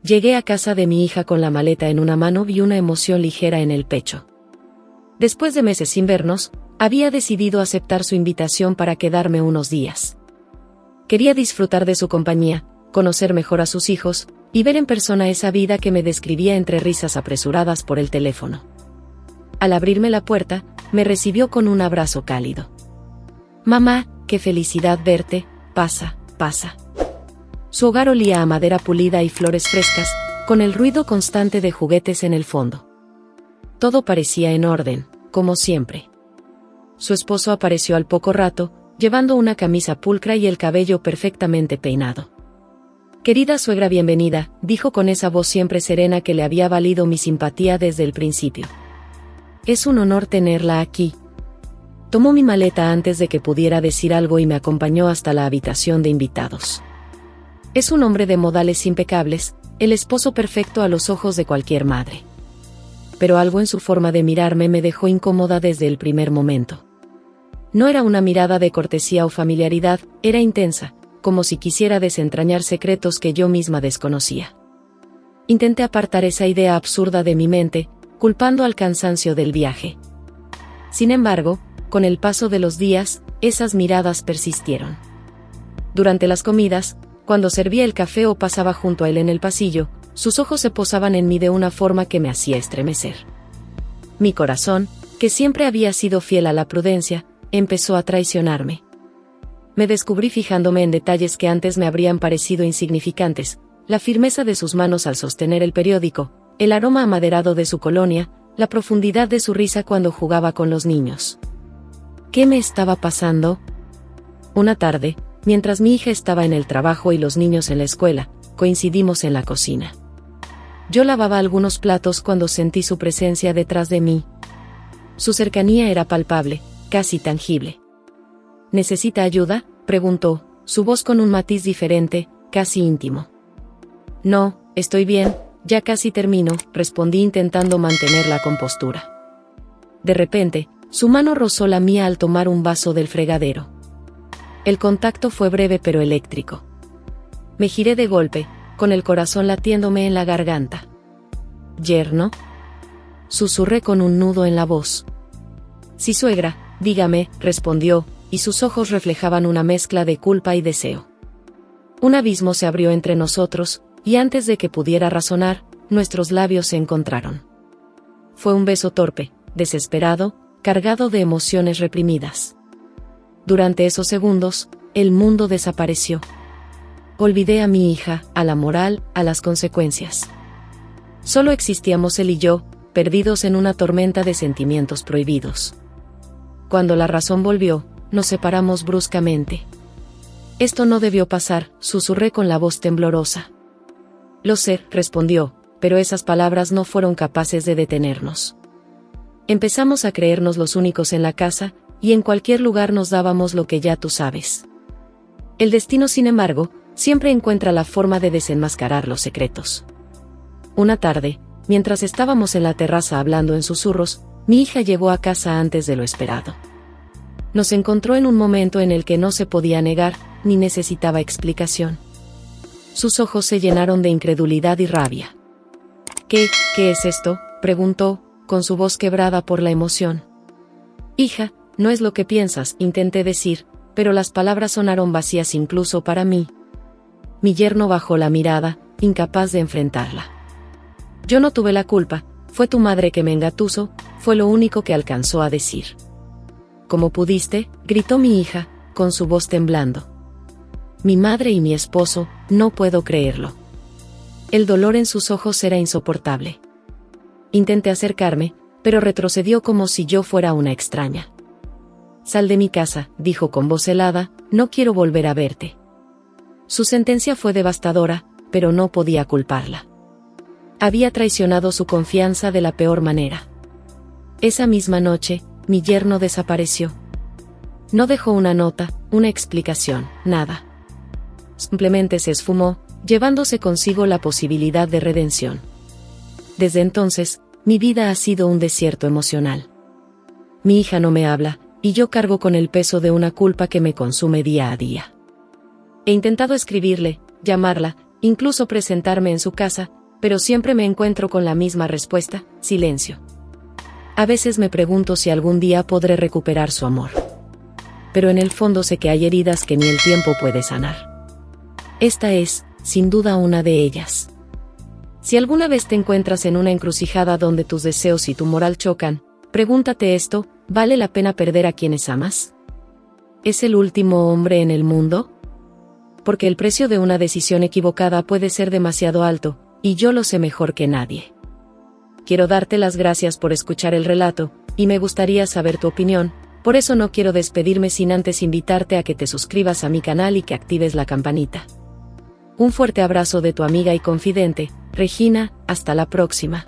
Llegué a casa de mi hija con la maleta en una mano y una emoción ligera en el pecho. Después de meses sin vernos, había decidido aceptar su invitación para quedarme unos días. Quería disfrutar de su compañía, conocer mejor a sus hijos, y ver en persona esa vida que me describía entre risas apresuradas por el teléfono. Al abrirme la puerta, me recibió con un abrazo cálido. «Mamá, qué felicidad verte, pasa, pasa». Su hogar olía a madera pulida y flores frescas, con el ruido constante de juguetes en el fondo. Todo parecía en orden, como siempre. Su esposo apareció al poco rato, llevando una camisa pulcra y el cabello perfectamente peinado. «Querida suegra, bienvenida», dijo con esa voz siempre serena que le había valido mi simpatía desde el principio. «Es un honor tenerla aquí». Tomó mi maleta antes de que pudiera decir algo y me acompañó hasta la habitación de invitados. Es un hombre de modales impecables, el esposo perfecto a los ojos de cualquier madre. Pero algo en su forma de mirarme me dejó incómoda desde el primer momento. No era una mirada de cortesía o familiaridad, era intensa, como si quisiera desentrañar secretos que yo misma desconocía. Intenté apartar esa idea absurda de mi mente, culpando al cansancio del viaje. Sin embargo, con el paso de los días, esas miradas persistieron. Durante las comidas, cuando servía el café o pasaba junto a él en el pasillo, sus ojos se posaban en mí de una forma que me hacía estremecer. Mi corazón, que siempre había sido fiel a la prudencia, empezó a traicionarme. Me descubrí fijándome en detalles que antes me habrían parecido insignificantes: la firmeza de sus manos al sostener el periódico, el aroma amaderado de su colonia, la profundidad de su risa cuando jugaba con los niños. ¿Qué me estaba pasando? Una tarde, mientras mi hija estaba en el trabajo y los niños en la escuela, coincidimos en la cocina. Yo lavaba algunos platos cuando sentí su presencia detrás de mí. Su cercanía era palpable, casi tangible. ¿Necesita ayuda?, preguntó, su voz con un matiz diferente, casi íntimo. No, estoy bien, ya casi termino, respondí intentando mantener la compostura. De repente, su mano rozó la mía al tomar un vaso del fregadero. El contacto fue breve pero eléctrico. Me giré de golpe, con el corazón latiéndome en la garganta. «¿Yerno?», susurré con un nudo en la voz. «Sí, suegra, dígame», respondió, y sus ojos reflejaban una mezcla de culpa y deseo. Un abismo se abrió entre nosotros, y antes de que pudiera razonar, nuestros labios se encontraron. Fue un beso torpe, desesperado, cargado de emociones reprimidas. Durante esos segundos, el mundo desapareció. Olvidé a mi hija, a la moral, a las consecuencias. Solo existíamos él y yo, perdidos en una tormenta de sentimientos prohibidos. Cuando la razón volvió, nos separamos bruscamente. «Esto no debió pasar», susurré con la voz temblorosa. «Lo sé», respondió, pero esas palabras no fueron capaces de detenernos. Empezamos a creernos los únicos en la casa, y en cualquier lugar nos dábamos lo que ya tú sabes. El destino, sin embargo, siempre encuentra la forma de desenmascarar los secretos. Una tarde, mientras estábamos en la terraza hablando en susurros, mi hija llegó a casa antes de lo esperado. Nos encontró en un momento en el que no se podía negar, ni necesitaba explicación. Sus ojos se llenaron de incredulidad y rabia. ¿Qué es esto?, preguntó, con su voz quebrada por la emoción. «Hija, no es lo que piensas», intenté decir, pero las palabras sonaron vacías incluso para mí. Mi yerno bajó la mirada, incapaz de enfrentarla. «Yo no tuve la culpa, fue tu madre que me engatusó», fue lo único que alcanzó a decir. «¿Cómo pudiste?», gritó mi hija, con su voz temblando. «Mi madre y mi esposo, no puedo creerlo». El dolor en sus ojos era insoportable. Intenté acercarme, pero retrocedió como si yo fuera una extraña. «Sal de mi casa», dijo con voz helada, «no quiero volver a verte». Su sentencia fue devastadora, pero no podía culparla. Había traicionado su confianza de la peor manera. Esa misma noche, mi yerno desapareció. No dejó una nota, una explicación, nada. Simplemente se esfumó, llevándose consigo la posibilidad de redención. Desde entonces, mi vida ha sido un desierto emocional. Mi hija no me habla, y yo cargo con el peso de una culpa que me consume día a día. He intentado escribirle, llamarla, incluso presentarme en su casa, pero siempre me encuentro con la misma respuesta: silencio. A veces me pregunto si algún día podré recuperar su amor. Pero en el fondo sé que hay heridas que ni el tiempo puede sanar. Esta es, sin duda, una de ellas. Si alguna vez te encuentras en una encrucijada donde tus deseos y tu moral chocan, pregúntate esto: ¿vale la pena perder a quienes amas? ¿Es el último hombre en el mundo? Porque el precio de una decisión equivocada puede ser demasiado alto, y yo lo sé mejor que nadie. Quiero darte las gracias por escuchar el relato, y me gustaría saber tu opinión, por eso no quiero despedirme sin antes invitarte a que te suscribas a mi canal y que actives la campanita. Un fuerte abrazo de tu amiga y confidente, Regina. Hasta la próxima.